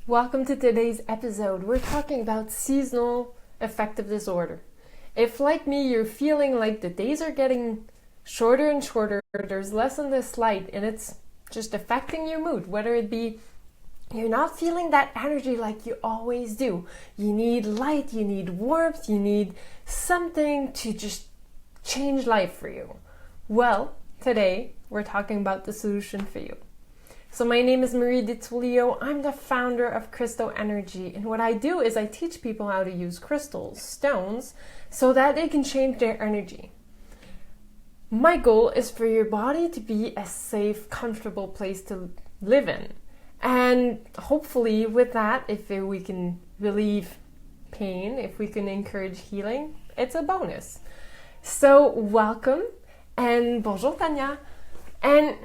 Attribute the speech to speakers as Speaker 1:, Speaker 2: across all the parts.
Speaker 1: Welcome to today's episode. We're talking about seasonal affective disorder. If, like me, you're feeling like the days are getting shorter and shorter, there's less and less light, and it's just affecting your mood, whether it be you're not feeling that energy like you always do. You need light, you need warmth, you need something to just change life for you. Well, today we're talking about the solution for you. So my name is Marie DiTullio. I'm the founder of Crystal Energy, and what I do is I teach people how to use crystals, stones, so that they can change their energy. My goal is for your body to be a safe, comfortable place to live in. And hopefully with that, if we can relieve pain, if we can encourage healing, it's a bonus. So welcome, and bonjour Tanya. And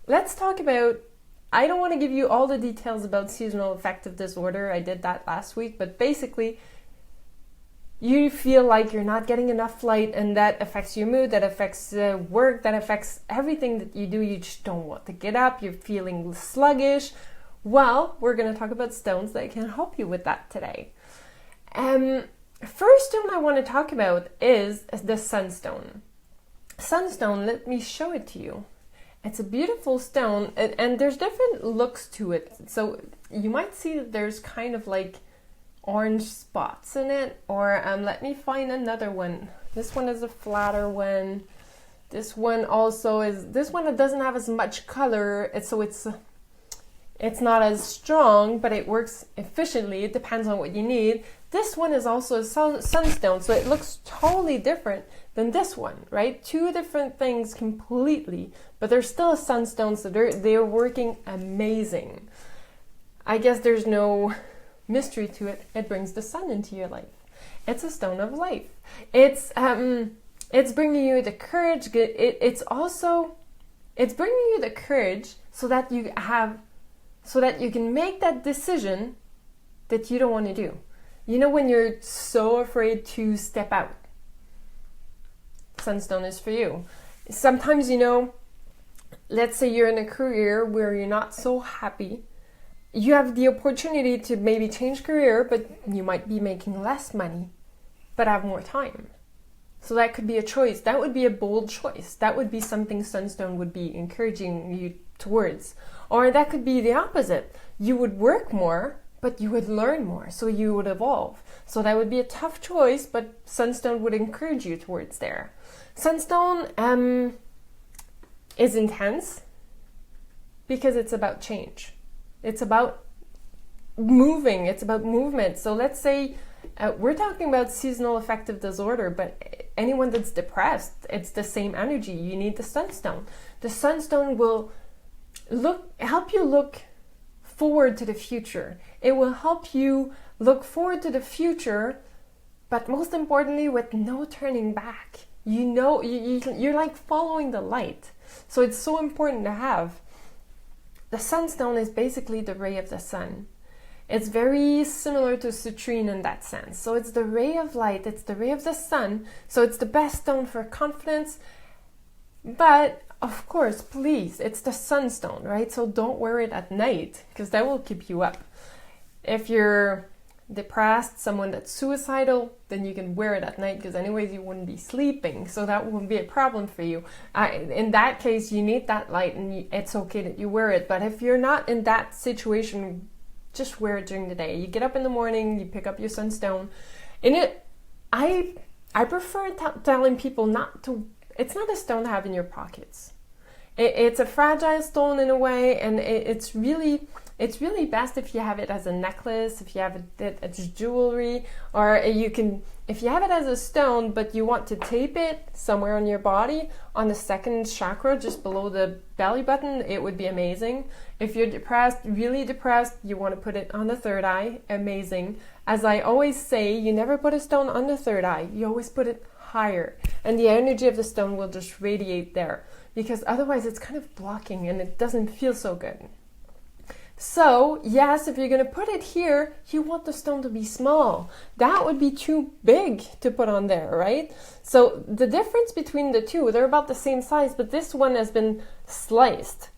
Speaker 1: let's talk about, I don't want to give you all the details about seasonal affective disorder. I did that last week, but basically you feel like you're not getting enough light, and that affects your mood, that affects work, that affects everything that you do. You just don't want to get up, you're feeling sluggish. Well, we're going to talk about stones that can help you with that today. First stone I want to talk about is the sunstone. Sunstone, let me show it to you. It's a beautiful stone, and there's different looks to it. So you might see that there's kind of like orange spots in it, or let me find another one. This one is a flatter one. This one also is, this one it doesn't have as much color, it's not as strong, but it works efficiently. It depends on what you need. This one is also a sunstone, so it looks totally different than this one, right? Two different things completely, but they're still a sunstone, so they're working amazing. I guess there's no mystery to it. It brings the sun into your life. It's a stone of life. It's bringing you the courage. It's bringing you the courage so that you can make that decision that you don't want to do. You know, when you're so afraid to step out, sunstone is for you. Sometimes, you know, let's say you're in a career where you're not so happy. You have the opportunity to maybe change career, but you might be making less money, but have more time. So that could be a choice. That would be a bold choice. That would be something sunstone would be encouraging you towards. Or that could be the opposite. You would work more, but you would learn more, so you would evolve. So that would be a tough choice, but sunstone would encourage you towards there. Sunstone is intense because it's about change. It's about moving. It's about movement. So let's say we're talking about seasonal affective disorder, but anyone that's depressed, it's the same energy. You need the sunstone. The sunstone will help you look forward to the future. It will help you look forward to the future, but most importantly, with no turning back. You know, you're like following the light. So it's so important to have. The sunstone is basically the ray of the sun. It's very similar to citrine in that sense. So it's the ray of light, it's the ray of the sun. So it's the best stone for confidence. But of course, please, it's the sunstone, right? So don't wear it at night, because that will keep you up. If you're depressed, someone that's suicidal, then you can wear it at night, because anyways you wouldn't be sleeping, so that wouldn't be a problem for you. In that case, you need that light, and it's okay that you wear it. But if you're not in that situation, just wear it during the day. You get up in the morning, you pick up your sunstone, and I prefer telling people not to. It's not a stone to have in your pockets. It's a fragile stone in a way, and it's really best if you have it as a necklace, if you have it as jewelry, or if you have it as a stone, but you want to tape it somewhere on your body, on the second chakra, just below the belly button, it would be amazing. If you're depressed, really depressed, you want to put it on the third eye, amazing. As I always say, you never put a stone on the third eye, you always put it higher, and the energy of the stone will just radiate there, because otherwise it's kind of blocking and it doesn't feel so good. So yes, if you're going to put it here, you want the stone to be small. That would be too big to put on there, right? So the difference between the two, they're about the same size, but this one has been sliced.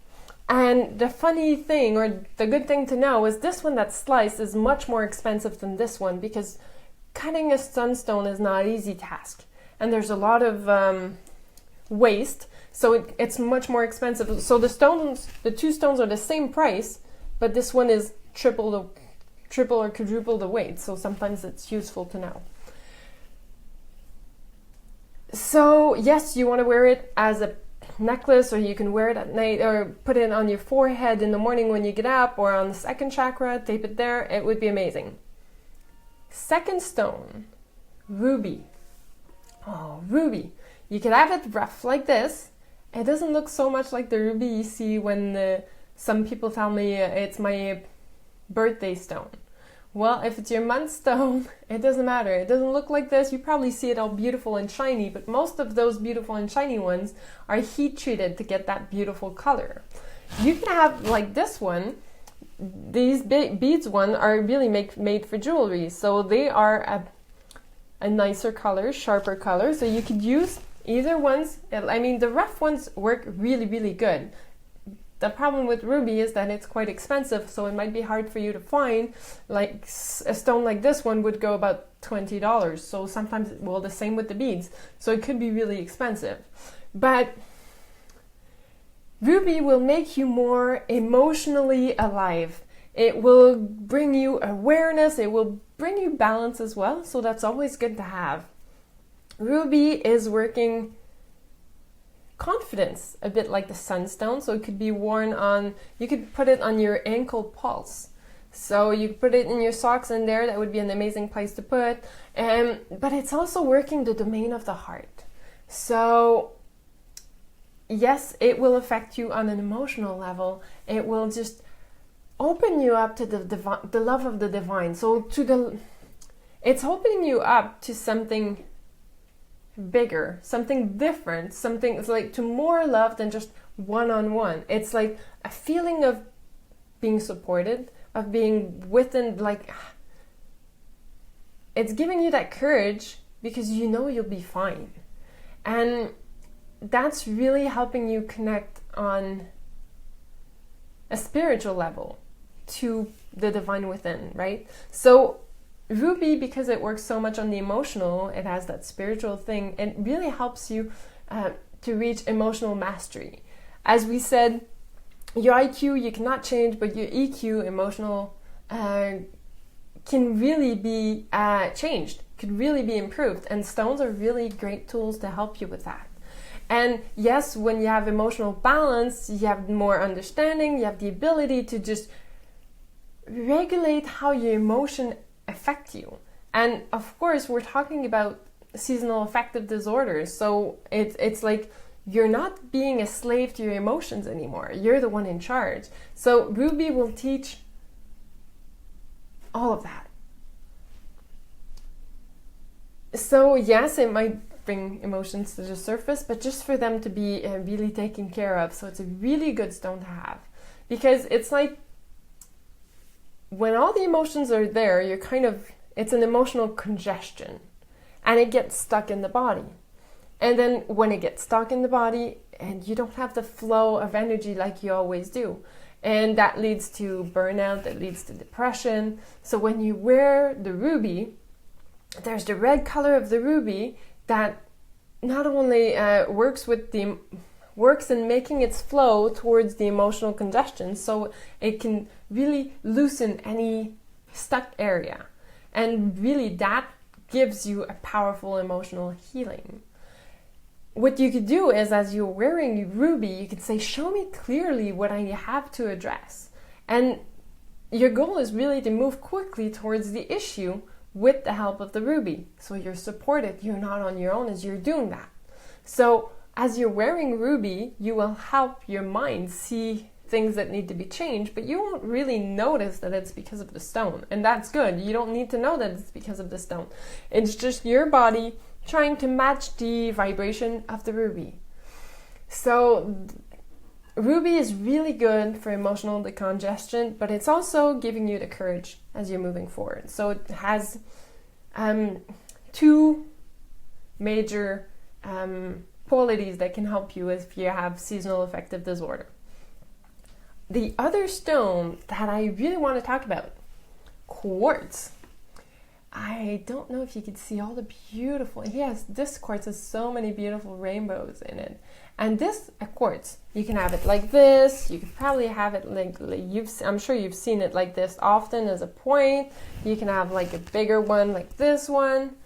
Speaker 1: And the funny thing, or the good thing to know, is this one that's sliced is much more expensive than this one, because cutting a sunstone is not an easy task. And there's a lot of waste, so it's much more expensive. So the two stones are the same price, but this one is triple or quadruple the weight. So sometimes it's useful to know. So yes, you want to wear it as a necklace, or you can wear it at night, or put it on your forehead in the morning when you get up, or on the second chakra, tape it there. It would be amazing. Second stone, ruby. Oh, ruby. You could have it rough like this. It doesn't look so much like the ruby you see when some people tell me it's my birthday stone. Well, if it's your month stone, it doesn't matter. It doesn't look like this. You probably see it all beautiful and shiny, but most of those beautiful and shiny ones are heat treated to get that beautiful color. You can have like this one. These beads one are really made for jewelry, so they are a nicer color, sharper color. So you could use either ones. I mean, the rough ones work really, really good. The problem with ruby is that it's quite expensive, so it might be hard for you to find. Like a stone like this one would go about $20. So sometimes, well, the same with the beads. So it could be really expensive. But ruby will make you more emotionally alive. It will bring you awareness. It will bring you balance as well. So that's always good to have. Ruby is working confidence, a bit like the sunstone. So it could be worn on, you could put it on your ankle pulse. So you put it in your socks in there. That would be an amazing place to put. But it's also working the domain of the heart. So yes, it will affect you on an emotional level. It will just open you up to the love of the divine. So it's opening you up to something bigger, something different, something it's like to more love than just one-on-one. It's like a feeling of being supported, of being within, like it's giving you that courage because you know you'll be fine. And that's really helping you connect on a spiritual level to the divine within, right? So ruby, because it works so much on the emotional, it has that spiritual thing. It really helps you to reach emotional mastery. As we said, your IQ you cannot change, but your EQ, emotional, can really be changed, could really be improved. And stones are really great tools to help you with that. And yes, when you have emotional balance, you have more understanding, you have the ability to just regulate how your emotion affect you. And of course, we're talking about seasonal affective disorders. So it's like you're not being a slave to your emotions anymore. You're the one in charge. So ruby will teach all of that. So yes, it might bring emotions to the surface, but just for them to be really taken care of. So it's a really good stone to have, because it's like when all the emotions are there, it's an emotional congestion and it gets stuck in the body. And then when it gets stuck in the body and you don't have the flow of energy like you always do, and that leads to burnout, that leads to depression. So when you wear the ruby, there's the red color of the ruby that not only works in making its flow towards the emotional congestion, so it can really loosen any stuck area. And really that gives you a powerful emotional healing. What you could do is, as you're wearing ruby, you could say, show me clearly what I have to address. And your goal is really to move quickly towards the issue with the help of the ruby. So you're supported, you're not on your own as you're doing that. So as you're wearing ruby, you will help your mind see things that need to be changed, but you won't really notice that it's because of the stone. And that's good. You don't need to know that it's because of the stone. It's just your body trying to match the vibration of the ruby. So ruby is really good for emotional decongestion, but it's also giving you the courage as you're moving forward. So it has two major qualities that can help you if you have seasonal affective disorder. the other stone that I really want to talk about, quartz. I don't know if you could see all the beautiful, yes, this quartz has so many beautiful rainbows in it. And this quartz, you can have it like this, you could probably have it like I'm sure you've seen it like this often as a point. You can have like a bigger one like this one.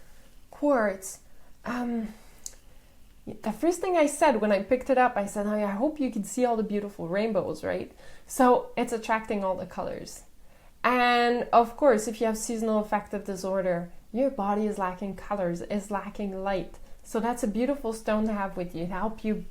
Speaker 1: Quartz. The first thing I said when I picked it up, I said, I hope you can see all the beautiful rainbows, right? So it's attracting all the colors. And of course, if you have seasonal affective disorder, your body is lacking colors, is lacking light. So that's a beautiful stone to have with you to help you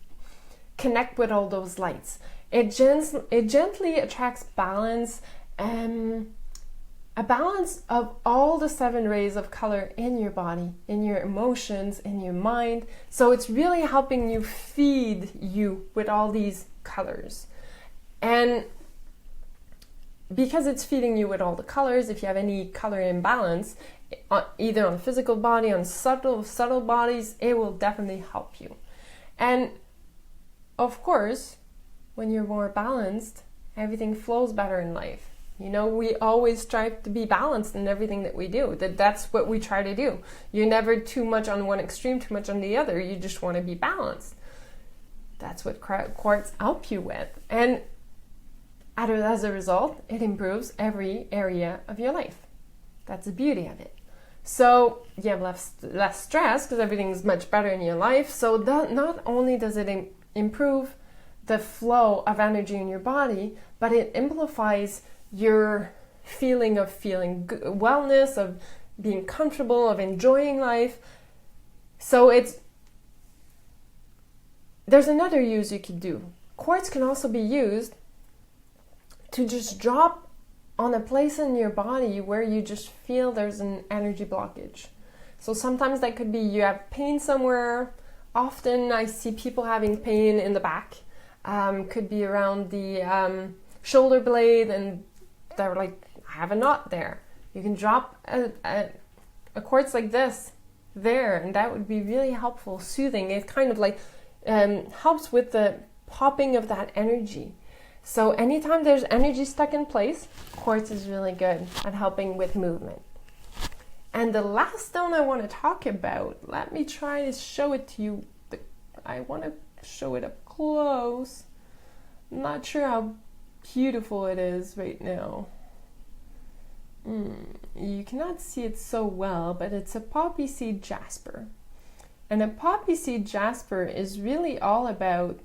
Speaker 1: connect with all those lights. It gently attracts balance, a balance of all the 7 rays of color in your body, in your emotions, in your mind. So it's really helping you feed you with all these colors. And because it's feeding you with all the colors, if you have any color imbalance, either on physical body, on subtle bodies, it will definitely help you. And of course, when you're more balanced, everything flows better in life. You know, we always strive to be balanced in everything that we do. That's what we try to do. You're never too much on one extreme, too much on the other. You just want to be balanced. That's what quartz help you with. And as a result, it improves every area of your life. That's the beauty of it. So you have less stress because everything's much better in your life. So not only does it improve the flow of energy in your body, but it amplifies your feeling of wellness, of being comfortable, of enjoying life. So there's another use you could do. Quartz can also be used to just drop on a place in your body where you just feel there's an energy blockage. So sometimes that could be you have pain somewhere. Often I see people having pain in the back. Could be around the shoulder blade, and they're like, I have a knot there. You can drop a quartz like this there, and that would be really helpful, soothing. It kind of like helps with the popping of that energy. So anytime there's energy stuck in place, quartz is really good at helping with movement. And the last stone I want to talk about, let me try to show it to you. I want to show it up close. I'm not sure how beautiful it is right now. You cannot see it so well, but it's a poppy seed jasper. And a poppy seed jasper is really all about,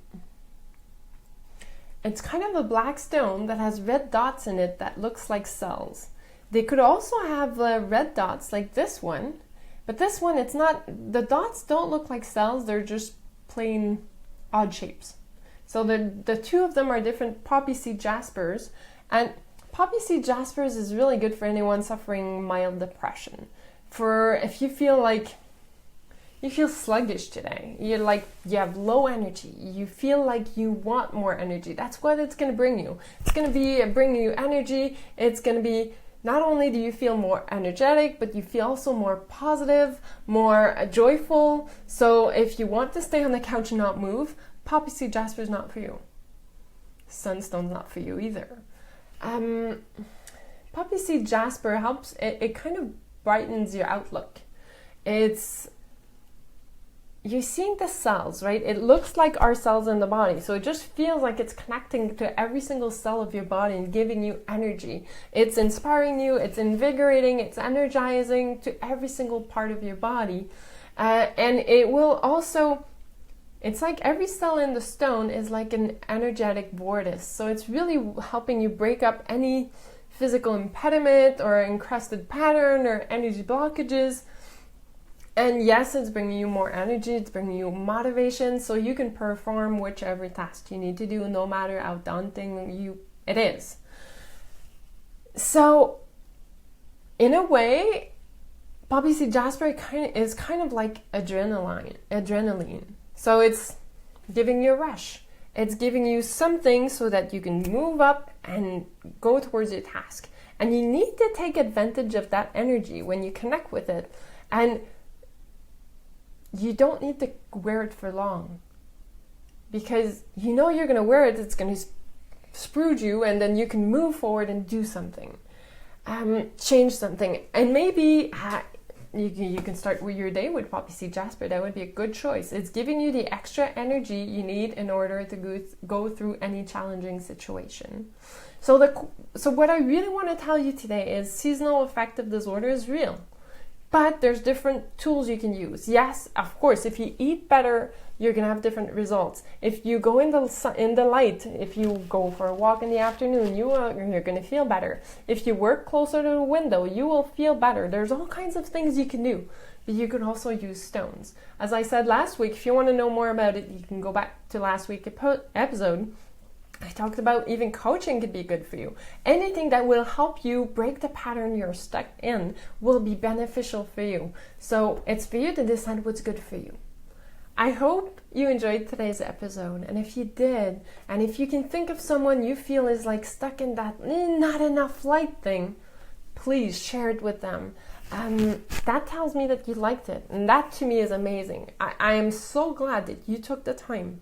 Speaker 1: it's kind of a black stone that has red dots in it that looks like cells. They could also have red dots like this one, but this one, it's not, the dots don't look like cells, they're just plain odd shapes. So the two of them are different poppy seed jaspers, and poppy seed jaspers is really good for anyone suffering mild depression. For if you feel like you feel sluggish today, you have low energy, you feel like you want more energy, that's what it's going to bring you. It's going to be bringing you energy. It's going to be, not only do you feel more energetic, but you feel also more positive, more joyful. So if you want to stay on the couch and not move, poppy seed jasper is not for you. Sunstone's not for you either. Poppy seed jasper helps, it kind of brightens your outlook. You're seeing the cells, right? It looks like our cells in the body. So it just feels like it's connecting to every single cell of your body and giving you energy. It's inspiring you, it's invigorating, it's energizing to every single part of your body. And it will also, it's like every cell in the stone is like an energetic vortex. So it's really helping you break up any physical impediment or encrusted pattern or energy blockages. And yes, it's bringing you more energy, it's bringing you motivation, so you can perform whichever task you need to do, no matter how daunting it is. So, in a way, poppy seed jasper is kind of like adrenaline. So it's giving you a rush. It's giving you something so that you can move up and go towards your task. And you need to take advantage of that energy when you connect with it. And you don't need to wear it for long, because you know you're going to wear it, it's going to screwed you, and then you can move forward and do something, change something. And maybe you can start with your day with poppy seed jasper. That would be a good choice. It's giving you the extra energy you need in order to go through any challenging situation. So what I really want to tell you today is seasonal affective disorder is real. But there's different tools you can use. Yes, of course, if you eat better, you're going to have different results. If you go in the light, if you go for a walk in the afternoon, you're going to feel better. If you work closer to the window, you will feel better. There's all kinds of things you can do. But you can also use stones. As I said last week, if you want to know more about it, you can go back to last week's episode. I talked about even coaching could be good for you. Anything that will help you break the pattern you're stuck in will be beneficial for you. So it's for you to decide what's good for you. I hope you enjoyed today's episode. And if you did, and if you can think of someone you feel is like stuck in that not enough light thing, please share it with them. That tells me that you liked it. And that to me is amazing. I am so glad that you took the time.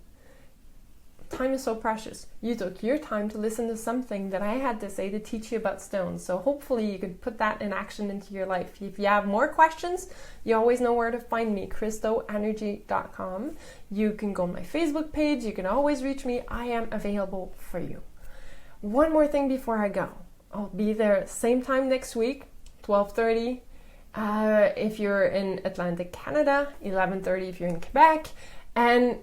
Speaker 1: Time is so precious. You took your time to listen to something that I had to say to teach you about stones. So hopefully you can put that in action into your life. If you have more questions, you always know where to find me, christoenergy.com. You can go on my Facebook page. You can always reach me. I am available for you. One more thing before I go. I'll be there same time next week, 12:30. If you're in Atlantic Canada, 11:30 if you're in Quebec. And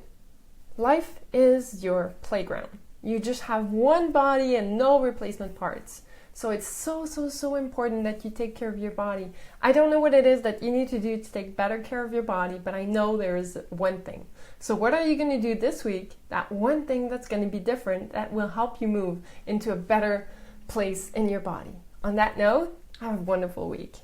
Speaker 1: life is your playground. You just have one body and no replacement parts. So it's so important that you take care of your body. I don't know what it is that you need to do to take better care of your body, but I know there is one thing. So what are you going to do this week? That one thing that's going to be different that will help you move into a better place in your body. On that note, have a wonderful week.